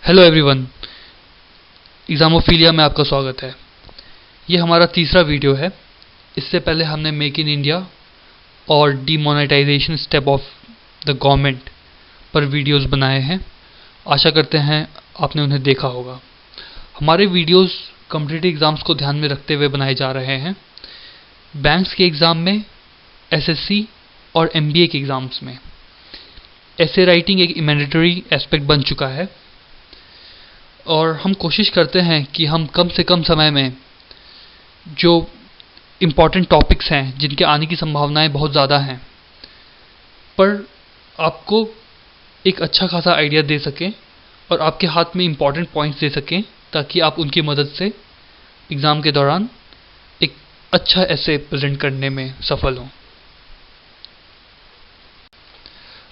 Hello everyone, एग्जामोफिलिया में आपका स्वागत है। ये हमारा तीसरा वीडियो है। इससे पहले हमने मेक इन इंडिया और demonetisation step of the government पर वीडियोस बनाए हैं। आशा करते हैं आपने उन्हें देखा होगा। हमारे वीडियोस कॉम्पिटिटिव एग्जाम्स को ध्यान में रखते हुए बनाए जा रहे हैं। बैंक्स के एग्ज़ाम में, एसएससी और एमबीए के एग्ज़ाम्स में ऐसे राइटिंग एक मैंडेटरी एस्पेक्ट बन चुका है और हम कोशिश करते हैं कि हम कम से कम समय में जो इम्पॉर्टेंट टॉपिक्स हैं जिनके आने की संभावनाएं बहुत ज़्यादा हैं पर आपको एक अच्छा खासा आइडिया दे सकें और आपके हाथ में इम्पॉर्टेंट पॉइंट्स दे सकें ताकि आप उनकी मदद से एग्ज़ाम के दौरान एक अच्छा ऐसे प्रेजेंट करने में सफल हों।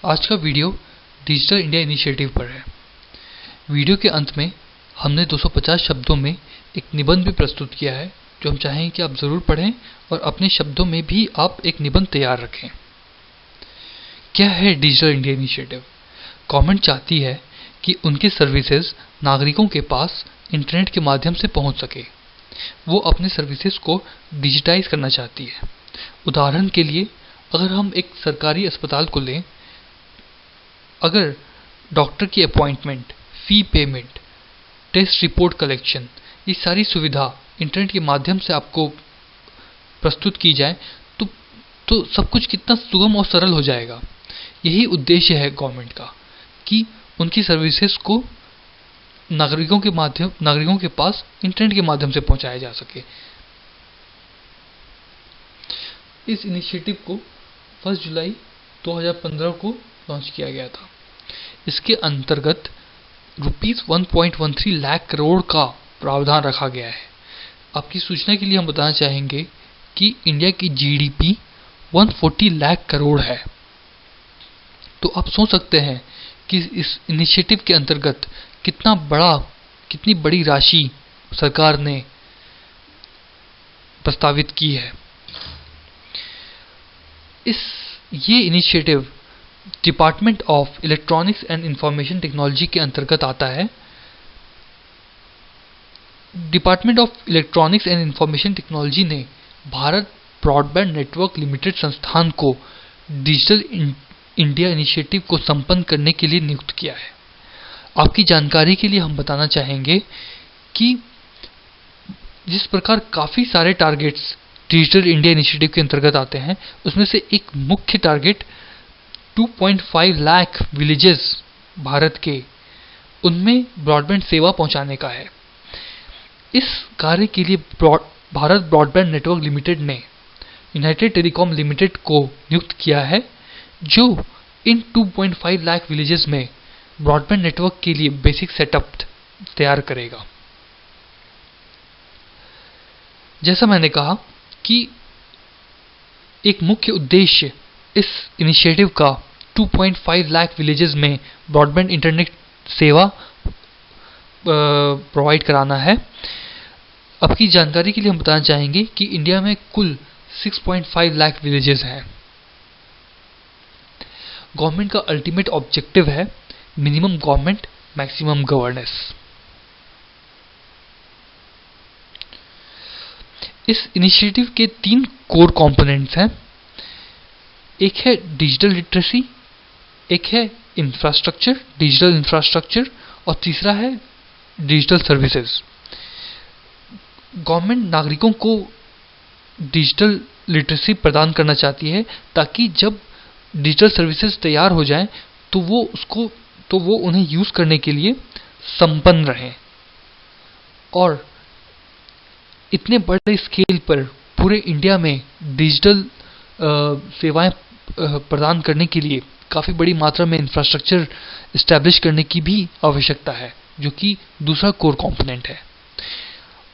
आज का वीडियो डिजिटल इंडिया इनिशिएटिव पर है। वीडियो के अंत में हमने 250 शब्दों में एक निबंध भी प्रस्तुत किया है जो हम चाहेंगे कि आप ज़रूर पढ़ें और अपने शब्दों में भी आप एक निबंध तैयार रखें। क्या है डिजिटल इंडिया इनिशिएटिव? गवर्नमेंट चाहती है कि उनकी सर्विसेज नागरिकों के पास इंटरनेट के माध्यम से पहुंच सके। वो अपने सर्विसेज को डिजिटाइज करना चाहती है। उदाहरण के लिए अगर हम एक सरकारी अस्पताल को लें, अगर डॉक्टर की appointment, fee payment, test report collection, ये सारी सुविधा इंटरनेट के माध्यम से आपको प्रस्तुत की जाए तो सब कुछ कितना सुगम और सरल हो जाएगा। यही उद्देश्य है गवर्नमेंट का कि उनकी सर्विसेज को नागरिकों के पास इंटरनेट के माध्यम से पहुंचाया जा सके। इस इनिशिएटिव को 1 जुलाई 2015 को लॉन्च किया गया था। इसके अंतर्गत ₹1.13 लाख करोड़ का प्रावधान रखा गया है। आपकी सूचना के लिए हम बताना चाहेंगे कि इंडिया की जीडीपी 140 लाख करोड़ है। तो आप सोच सकते हैं कि इस इनिशिएटिव के अंतर्गत कितनी बड़ी राशि सरकार ने प्रस्तावित की है। ये initiative department of electronics and information technology के अंतर्गत आता है। Department of electronics and information technology ने भारत ब्रॉडबैंड नेटवर्क लिमिटेड संस्थान को डिजिटल इंडिया इनिशिएटिव को संपन्न करने के लिए नियुक्त किया है। आपकी जानकारी के लिए हम बताना चाहेंगे कि जिस प्रकार काफ़ी सारे टारगेट्स डिजिटल इंडिया इनिशिएटिव के अंतर्गत आते हैं, उसमें से एक मुख्य टारगेट 2.5 लाख विलेजेस भारत के, उनमें ब्रॉडबैंड सेवा पहुंचाने का है। इस कार्य के लिए भारत ब्रॉडबैंड नेटवर्क लिमिटेड ने यूनाइटेड टेलीकॉम लिमिटेड को नियुक्त किया है, जो इन 2.5 लाख विलेजेस में ब्रॉडबैंड नेटवर्क के लिए बेसिक सेटअप तैयार करेगा। जैसा मैंने कहा कि एक मुख्य उद्देश्य इस इनिशिएटिव का 2.5 लाख विलेजेस में ब्रॉडबैंड इंटरनेट सेवा प्रोवाइड कराना है। आपकी जानकारी के लिए हम बताना चाहेंगे कि इंडिया में कुल 6.5 लाख विलेजेस हैं। गवर्नमेंट का अल्टीमेट ऑब्जेक्टिव है मिनिमम गवर्नमेंट, मैक्सिमम गवर्नेंस। इस इनिशिएटिव के 3 कोर कंपोनेंट्स हैं। एक है डिजिटल लिटरेसी, एक है डिजिटल इंफ्रास्ट्रक्चर और तीसरा है डिजिटल सर्विसेज। गवर्नमेंट नागरिकों को डिजिटल लिटरेसी प्रदान करना चाहती है ताकि जब डिजिटल सर्विसेज तैयार हो जाएं तो वो उन्हें यूज करने के लिए संपन्न रहें और इतने बड़े स्केल पर पूरे इंडिया में डिजिटल सेवाएं प्रदान करने के लिए काफ़ी बड़ी मात्रा में इंफ्रास्ट्रक्चर इस्टेब्लिश करने की भी आवश्यकता है, जो कि दूसरा कोर कंपोनेंट है।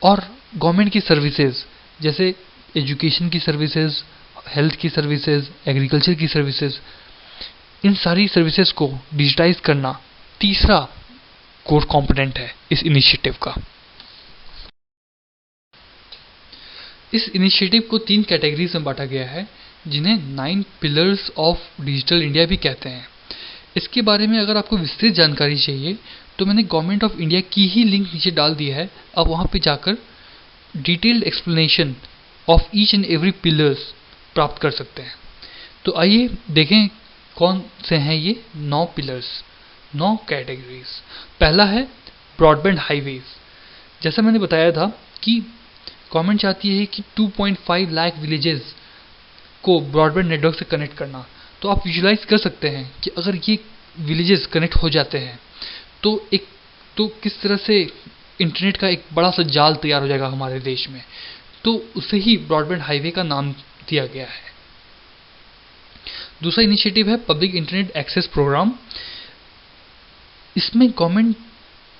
और गवर्नमेंट की सर्विसेज जैसे एजुकेशन की सर्विसेज, हेल्थ की सर्विसेज, एग्रीकल्चर की सर्विसेज, इन सारी सर्विसेज को डिजिटाइज करना तीसरा कोर कंपोनेंट है इस इनिशिएटिव का। इस इनिशिएटिव को 3 कैटेगरीज में बांटा गया है, जिन्हें 9 पिलर्स ऑफ डिजिटल इंडिया भी कहते हैं। इसके बारे में अगर आपको विस्तृत जानकारी चाहिए तो मैंने गवर्नमेंट ऑफ इंडिया की ही लिंक नीचे डाल दिया है, आप वहाँ पे जाकर detailed explanation of each and every pillars प्राप्त कर सकते हैं। तो आइए देखें कौन से हैं ये 9 पिलर्स, 9 कैटेगरीज। पहला है ब्रॉडबैंड हाईवेज। जैसा मैंने बताया था कि गवर्नमेंट चाहती है कि 2.5 लाख विलेजेस को ब्रॉडबैंड नेटवर्क से कनेक्ट करना। तो आप विजुलाइज कर सकते हैं कि अगर ये विलेजेस कनेक्ट हो जाते हैं तो किस तरह से इंटरनेट का एक बड़ा सा जाल तैयार हो जाएगा हमारे देश में। तो उसे ही ब्रॉडबैंड हाईवे का नाम दिया गया है। दूसरा इनिशिएटिव है पब्लिक इंटरनेट एक्सेस प्रोग्राम। इसमें गवर्नमेंट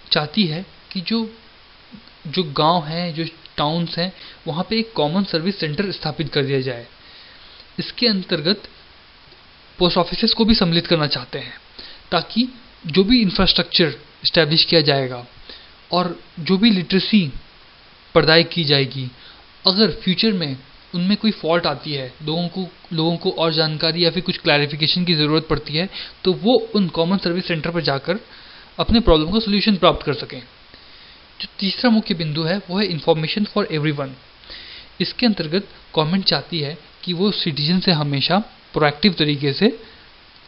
चाहती है कि जो गांव हैं, जो टाउन्स हैं, वहाँ पे एक कॉमन सर्विस सेंटर स्थापित कर दिया जाए। इसके अंतर्गत पोस्ट ऑफिसेस को भी सम्मिलित करना चाहते हैं ताकि जो भी इंफ्रास्ट्रक्चर इस्टेब्लिश किया जाएगा और जो भी लिटरेसी प्रदाय की जाएगी, अगर फ्यूचर में उनमें कोई फॉल्ट आती है, लोगों को और जानकारी या फिर कुछ क्लैरिफिकेशन की ज़रूरत पड़ती है, तो वो उन कॉमन सर्विस सेंटर पर जाकर अपने प्रॉब्लम का सोल्यूशन प्राप्त कर सकें। जो तीसरा मुख्य बिंदु है वो है इंफॉर्मेशन फॉर एवरीवन। इसके अंतर्गत गवर्नमेंट चाहती है कि वो सिटीजन से हमेशा प्रोएक्टिव तरीके से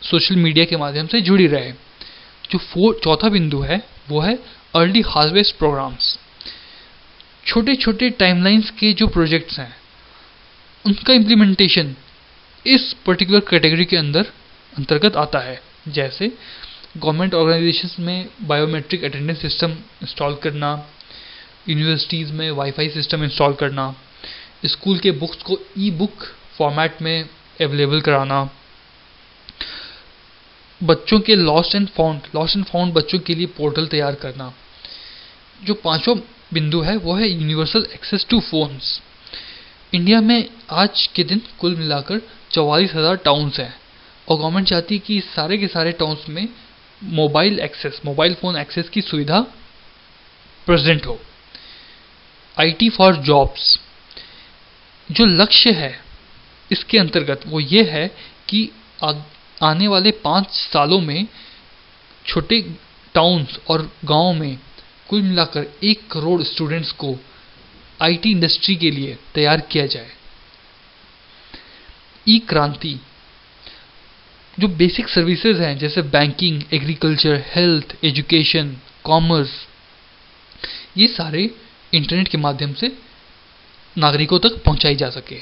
सोशल मीडिया के माध्यम से जुड़ी रहे। जो चौथा बिंदु है वो है अर्ली हार्वेस्ट प्रोग्राम्स। छोटे छोटे टाइमलाइंस के जो प्रोजेक्ट्स हैं उनका इम्प्लीमेंटेशन इस पर्टिकुलर कैटेगरी के अंतर्गत आता है। जैसे गवर्नमेंट ऑर्गेनाइजेशंस में बायोमेट्रिक अटेंडेंस सिस्टम इंस्टॉल करना, यूनिवर्सिटीज़ में वाईफाई सिस्टम इंस्टॉल करना, स्कूल के बुक्स को ई बुक फॉर्मेट में अवेलेबल कराना, बच्चों के लॉस्ट एंड फाउंड बच्चों के लिए पोर्टल तैयार करना। जो पांचवा बिंदु है वो है universal access to phones. India में आज के दिन कुल मिलाकर 44,000 टाउन्स हैं और गवर्नमेंट चाहती है कि सारे के सारे टाउन्स में मोबाइल फ़ोन एक्सेस की सुविधा प्रेजेंट हो। आईटी फॉर जॉब्स जो लक्ष्य है इसके अंतर्गत वो ये है कि आने वाले 5 सालों में छोटे टाउन्स और गांव में कुल मिलाकर 1 करोड़ स्टूडेंट्स को आईटी इंडस्ट्री के लिए तैयार किया जाए। ई क्रांति जो बेसिक सर्विसेज हैं जैसे banking, agriculture, health, education, commerce, ये सारे इंटरनेट के माध्यम से नागरिकों तक पहुंचाई जा सके।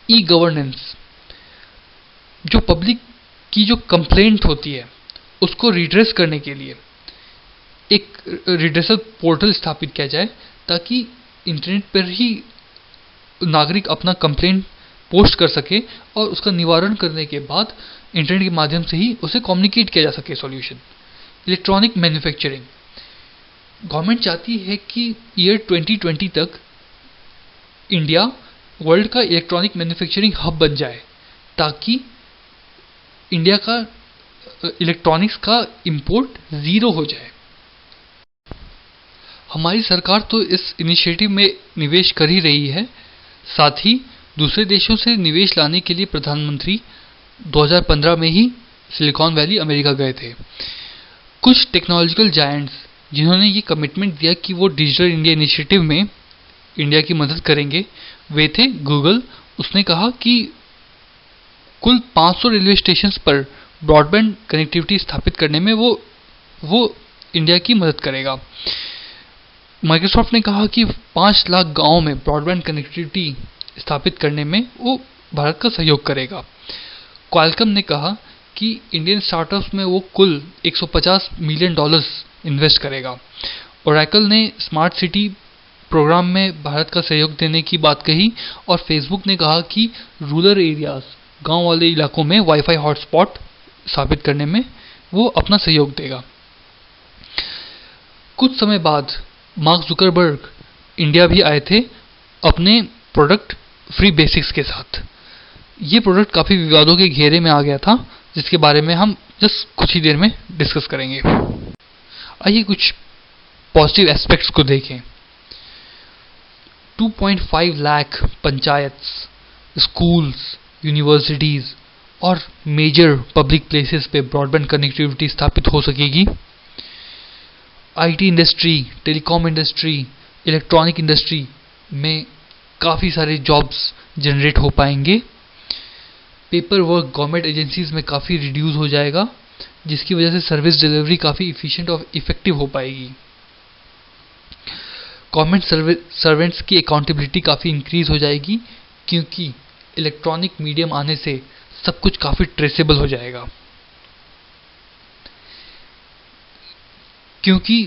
ई गवर्नेंस जो पब्लिक की जो कंप्लेंट होती है उसको रिड्रेस करने के लिए एक रिड्रेसल पोर्टल स्थापित किया जाए ताकि इंटरनेट पर ही नागरिक अपना कंप्लेंट पोस्ट कर सके और उसका निवारण करने के बाद इंटरनेट के माध्यम से ही उसे कम्युनिकेट किया जा सके सॉल्यूशन। इलेक्ट्रॉनिक मैन्युफैक्चरिंग गवर्नमेंट चाहती है कि ईयर 2020 तक इंडिया वर्ल्ड का इलेक्ट्रॉनिक मैन्युफैक्चरिंग हब बन जाए ताकि इंडिया का इलेक्ट्रॉनिक्स का इंपोर्ट 0 हो जाए। हमारी सरकार तो इस इनिशिएटिव में निवेश कर ही रही है, साथ ही दूसरे देशों से निवेश लाने के लिए प्रधानमंत्री 2015 में ही सिलिकॉन वैली अमेरिका गए थे। कुछ टेक्नोलॉजिकल जायंट्स जिन्होंने ये कमिटमेंट दिया कि वो डिजिटल इंडिया इनिशिएटिव में इंडिया की मदद करेंगे वे थे गूगल। उसने कहा कि कुल 500 रेलवे स्टेशन पर ब्रॉडबैंड कनेक्टिविटी स्थापित करने में वो इंडिया की मदद करेगा। माइक्रोसॉफ्ट ने कहा कि 5 लाख गांवों में ब्रॉडबैंड कनेक्टिविटी स्थापित करने में वो भारत का सहयोग करेगा। क्वालकॉम ने कहा कि इंडियन स्टार्टअप्स में वो कुल $150 मिलियन इन्वेस्ट करेगा। ओरेकल ने स्मार्ट सिटी प्रोग्राम में भारत का सहयोग देने की बात कही और फेसबुक ने कहा कि रूरल एरियाज, गांव वाले इलाकों में वाईफाई हॉटस्पॉट स्थापित करने में वो अपना सहयोग देगा। कुछ समय बाद मार्क जुकरबर्ग इंडिया भी आए थे अपने प्रोडक्ट फ्री बेसिक्स के साथ। ये प्रोडक्ट काफ़ी विवादों के घेरे में आ गया था जिसके बारे में हम जस्ट कुछ ही देर में डिस्कस करेंगे। आइए कुछ पॉजिटिव एस्पेक्ट्स को देखें। 2.5 लाख पंचायत्स, स्कूल्स, यूनिवर्सिटीज़ और मेजर पब्लिक प्लेसेस पे ब्रॉडबैंड कनेक्टिविटी स्थापित हो सकेगी। IT industry, telecom industry, electronic industry में काफ़ी सारे जॉब्स जनरेट हो पाएंगे। पेपर वर्क गवर्नमेंट एजेंसीज में काफ़ी रिड्यूस हो जाएगा, जिसकी वजह से सर्विस डिलीवरी काफ़ी इफ़िशिएंट और इफ़ेक्टिव हो पाएगी। गवर्नमेंट सर्वेंट्स की अकाउंटेबिलिटी काफ़ी इंक्रीज हो जाएगी, क्योंकि इलेक्ट्रॉनिक मीडियम आने से सब कुछ काफ़ी ट्रेसेबल हो जाएगा। क्योंकि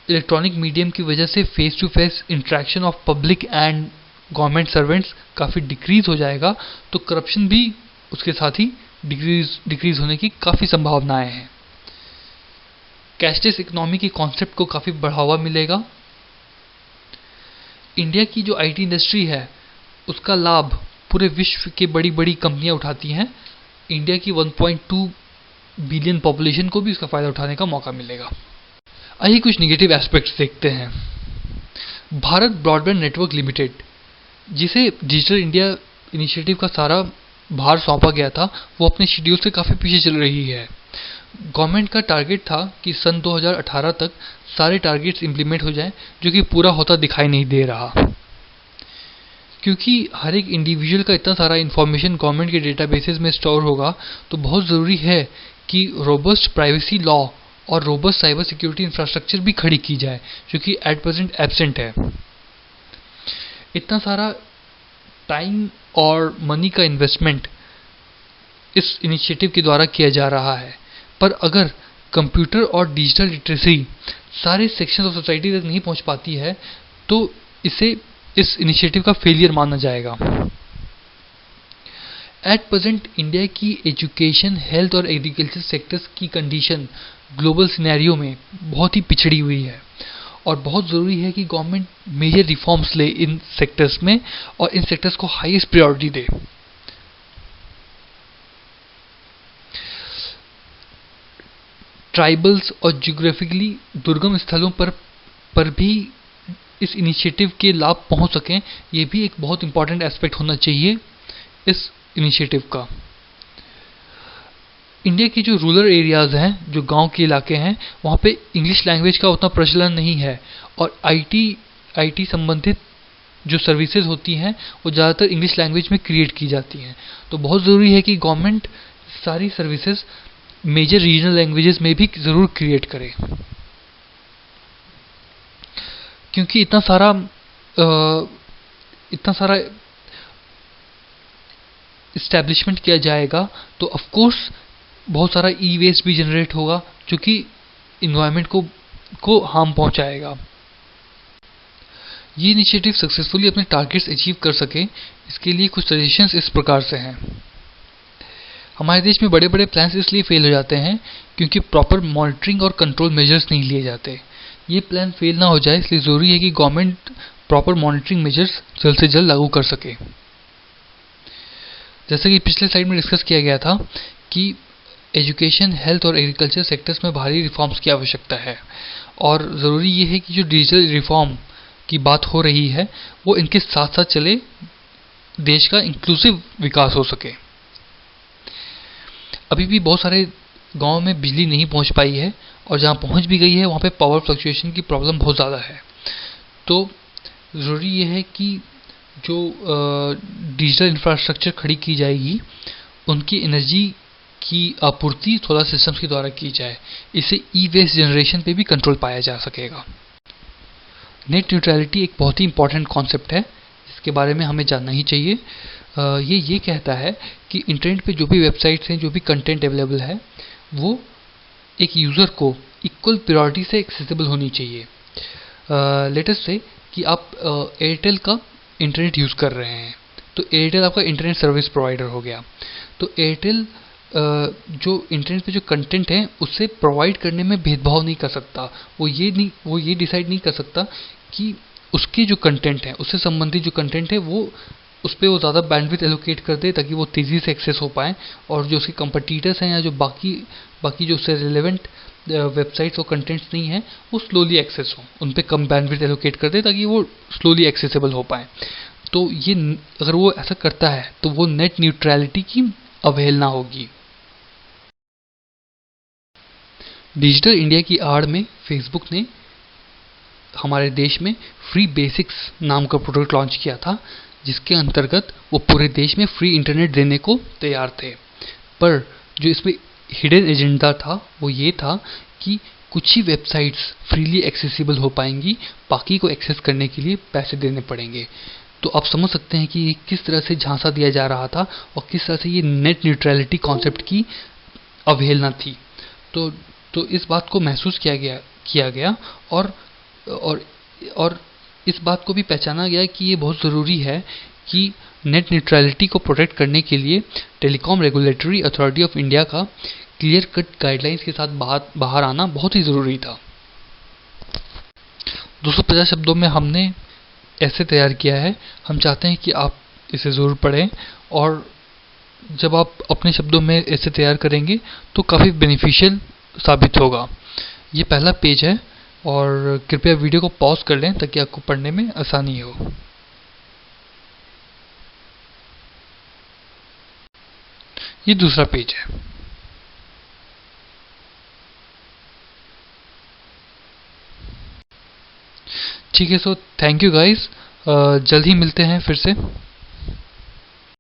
इलेक्ट्रॉनिक मीडियम की वजह से face to face interaction of public and government servants काफ़ी डिक्रीज हो जाएगा, तो करप्शन भी उसके साथ ही डिक्रीज होने की काफ़ी संभावनाएं हैं। कैशलेस इकोनॉमी के कॉन्सेप्ट को काफ़ी बढ़ावा मिलेगा। इंडिया की जो आईटी इंडस्ट्री है उसका लाभ पूरे विश्व के बड़ी बड़ी कंपनियां उठाती हैं। इंडिया की 1.2 बिलियन पॉपुलेशन को भी इसका फ़ायदा उठाने का मौका मिलेगा। आइए कुछ नेगेटिव एस्पेक्ट्स देखते हैं। भारत ब्रॉडबैंड नेटवर्क लिमिटेड, जिसे डिजिटल इंडिया इनिशिएटिव का सारा भार सौंपा गया था, वो अपने शेड्यूल से काफ़ी पीछे चल रही है। गवर्नमेंट का टारगेट था कि सन 2018 तक सारे टारगेट्स इंप्लीमेंट हो जाएं, जो कि पूरा होता दिखाई नहीं दे रहा। क्योंकि हर एक इंडिविजुअल का इतना सारा इन्फॉर्मेशन गवर्नमेंट के डेटाबेसेस में स्टोर होगा, तो बहुत ज़रूरी है कि रोबस्ट प्राइवेसी लॉ और रोबस्ट साइबर सिक्योरिटी इंफ्रास्ट्रक्चर भी खड़ी की जाए, जो कि एट प्रेजेंट एब्सेंट है। इतना सारा टाइम और मनी का इन्वेस्टमेंट इस इनिशिएटिव के द्वारा किया जा रहा है, पर अगर कंप्यूटर और डिजिटल लिटरेसी सारे सेक्शन ऑफ सोसाइटी तक नहीं पहुंच पाती है, तो इसे इस इनिशिएटिव का फेलियर माना जाएगा। एट प्रेजेंट इंडिया की एजुकेशन, हेल्थ और एग्रीकल्चर सेक्टर्स की कंडीशन ग्लोबल सिनेरियो में बहुत ही पिछड़ी हुई है, और बहुत ज़रूरी है कि गवर्नमेंट मेजर रिफॉर्म्स ले इन सेक्टर्स में और इन सेक्टर्स को हाईएस्ट प्रायोरिटी दे। ट्राइबल्स और जियोग्राफिकली दुर्गम स्थलों पर भी इस इनिशिएटिव के लाभ पहुंच सकें, ये भी एक बहुत इंपॉर्टेंट एस्पेक्ट होना चाहिए इस इनिशिएटिव का। इंडिया की जो रूरल एरियाज़ हैं, जो गांव के इलाके हैं, वहाँ पे इंग्लिश लैंग्वेज का उतना प्रचलन नहीं है, और आईटी संबंधित जो सर्विसेज होती हैं वो ज़्यादातर इंग्लिश लैंग्वेज में क्रिएट की जाती हैं। तो बहुत ज़रूरी है कि गवर्नमेंट सारी सर्विसेज मेजर रीजनल लैंग्वेजेस में भी ज़रूर क्रिएट करे, क्योंकि इतना सारा इस्टेब्लिशमेंट किया जाएगा तो ऑफ कोर्स बहुत सारा ई वेस्ट भी जनरेट होगा, जो कि इन्वायरमेंट को हार्म पहुंचाएगा। ये इनिशिएटिव सक्सेसफुली अपने टारगेट्स अचीव कर सके, इसके लिए कुछ सजेशंस इस प्रकार से हैं। हमारे देश में बड़े बड़े प्लान्स इसलिए फेल हो जाते हैं क्योंकि प्रॉपर मॉनिटरिंग और कंट्रोल मेजर्स नहीं लिए जाते। ये प्लान फेल ना हो जाए, इसलिए ज़रूरी है कि गवर्नमेंट प्रॉपर मॉनिटरिंग मेजर्स जल्द से जल्द लागू कर सके। जैसा कि पिछले स्लाइड में डिस्कस किया गया था कि एजुकेशन, हेल्थ और एग्रीकल्चर सेक्टर्स में भारी रिफॉर्म्स की आवश्यकता है, और ज़रूरी ये है कि जो डिजिटल रिफॉर्म की बात हो रही है वो इनके साथ साथ चले, देश का इंक्लूसिव विकास हो सके। अभी भी बहुत सारे गाँव में बिजली नहीं पहुंच पाई है, और जहाँ पहुंच भी गई है वहाँ पे पावर फ्लक्चुएशन की प्रॉब्लम बहुत ज़्यादा है। तो ज़रूरी ये है कि जो डिजिटल इंफ्रास्ट्रक्चर खड़ी की जाएगी, उनकी एनर्जी की आपूर्ति सोलर सिस्टम्स के द्वारा की जाए, इससे ई वेस्ट जनरेशन पे भी कंट्रोल पाया जा सकेगा। नेट न्यूट्रलिटी एक बहुत ही इंपॉर्टेंट कॉन्सेप्ट है, जिसके बारे में हमें जानना ही चाहिए। ये कहता है कि इंटरनेट पे जो भी वेबसाइट्स हैं, जो भी कंटेंट अवेलेबल है, वो एक यूज़र को इक्वल प्रायोरिटी से एक्सेसिबल होनी चाहिए। लेटेस्ट से कि आप एयरटेल का इंटरनेट यूज़ कर रहे हैं, तो एयरटेल आपका इंटरनेट सर्विस प्रोवाइडर हो गया। तो एयरटेल जो इंटरनेट पे जो कंटेंट है उससे प्रोवाइड करने में भेदभाव नहीं कर सकता। वो ये डिसाइड नहीं कर सकता कि उसके जो कंटेंट है, उससे संबंधित जो कंटेंट है, वो उस पर वो ज़्यादा बैंडविड्थ एलोकेट कर दे ताकि वो तेज़ी से एक्सेस हो पाए, और जो उसके कंपटीटर्स हैं या जो बाकी जो उससे रिलेवेंट वेबसाइट्स और कंटेंट्स नहीं है वो स्लोली एक्सेस हो, उन पे कम बैंडविड्थ एलोकेट कर दे ताकि वो स्लोली एक्सेसिबल हो पाए। तो ये अगर वो ऐसा करता है तो वो नेट न्यूट्रलिटी की अवहेलना होगी। डिजिटल इंडिया की आड़ में फेसबुक ने हमारे देश में फ्री बेसिक्स नाम का प्रोडक्ट लॉन्च किया था, जिसके अंतर्गत वो पूरे देश में फ्री इंटरनेट देने को तैयार थे। पर जो इसमें हिडन एजेंडा था वो ये था कि कुछ ही वेबसाइट्स फ्रीली एक्सेसिबल हो पाएंगी, बाकी को एक्सेस करने के लिए पैसे देने पड़ेंगे। तो आप समझ सकते हैं कि ये किस तरह से झांसा दिया जा रहा था और किस तरह से ये नेट न्यूट्रलिटी कॉन्सेप्ट की अवहेलना थी। तो इस बात को महसूस किया गया और और और इस बात को भी पहचाना गया कि ये बहुत ज़रूरी है कि नेट न्यूट्रलिटी को प्रोटेक्ट करने के लिए telecom regulatory authority of India का क्लियर कट गाइडलाइंस के साथ बाहर आना बहुत ही ज़रूरी था। 250 शब्दों में हमने ऐसे तैयार किया है। हम चाहते हैं कि आप इसे ज़रूर पढ़ें, और जब आप अपने शब्दों में ऐसे तैयार करेंगे तो काफ़ी बेनिफिशियल साबित होगा। ये पहला पेज है, और कृपया वीडियो को पॉज कर लें ताकि आपको पढ़ने में आसानी हो। ये दूसरा पेज है। ठीक है, सो थैंक यू गाइस। जल्द ही मिलते हैं फिर से।